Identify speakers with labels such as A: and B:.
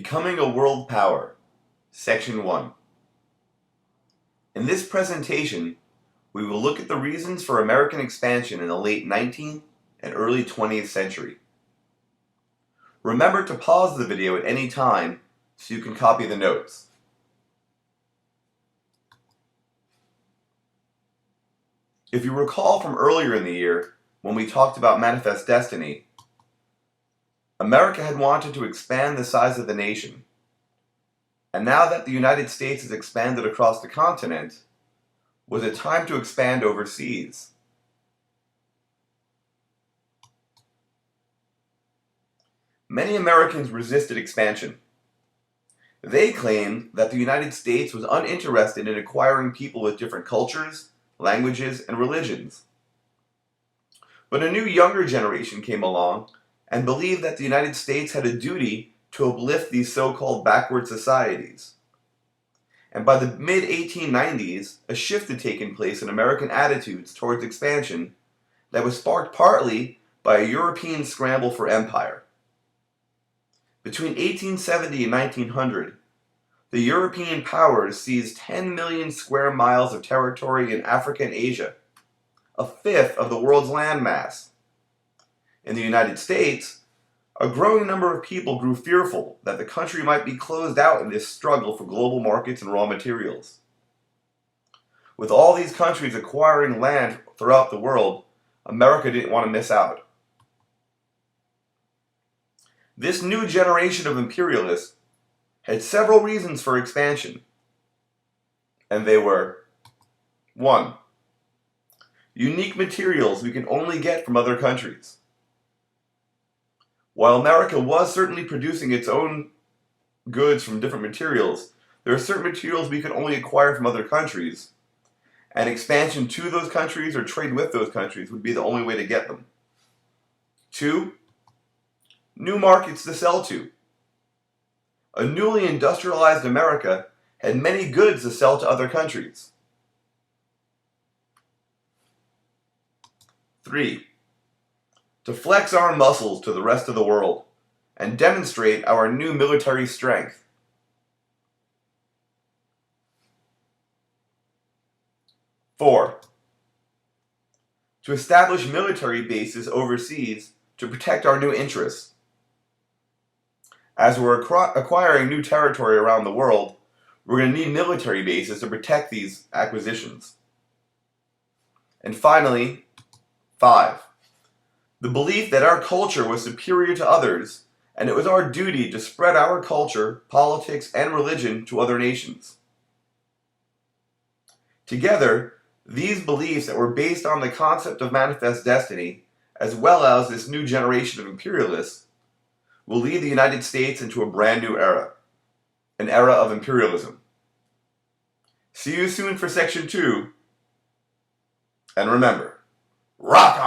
A: Becoming a World Power, Section 1. In this presentation, we will look at the reasons for American expansion in the late 19th and early 20th century. Remember to pause the video at any time so you can copy the notes. If you recall from earlier in the year, when we talked about Manifest Destiny, America had wanted to expand the size of the nation. And now that the United States has expanded across the continent, was it time to expand overseas? Many Americans resisted expansion. They claimed that the United States was uninterested in acquiring people with different cultures, languages, and religions. But a new younger generation came along and believed that the United States had a duty to uplift these so-called backward societies. And by the mid-1890s, a shift had taken place in American attitudes towards expansion that was sparked partly by a European scramble for empire. Between 1870 and 1900, the European powers seized 10 million square miles of territory in Africa and Asia, a fifth of the world's landmass. In the United States, a growing number of people grew fearful that the country might be closed out in this struggle for global markets and raw materials. With all these countries acquiring land throughout the world, America didn't want to miss out. This new generation of imperialists had several reasons for expansion. And they were: 1. Unique materials we can only get from other countries. While America was certainly producing its own goods from different materials, there are certain materials we can only acquire from other countries, and expansion to those countries or trade with those countries would be the only way to get them. 2. New markets to sell to. A newly industrialized America had many goods to sell to other countries. 3. To flex our muscles to the rest of the world and demonstrate our new military strength. 4. To establish military bases overseas to protect our new interests. As we're acquiring new territory around the world, we're going to need military bases to protect these acquisitions. And finally, 5. The belief that our culture was superior to others, and it was our duty to spread our culture, politics, and religion to other nations. Together, these beliefs that were based on the concept of manifest destiny, as well as this new generation of imperialists, will lead the United States into a brand new era, an era of imperialism. See you soon for Section 2, and remember, rock on!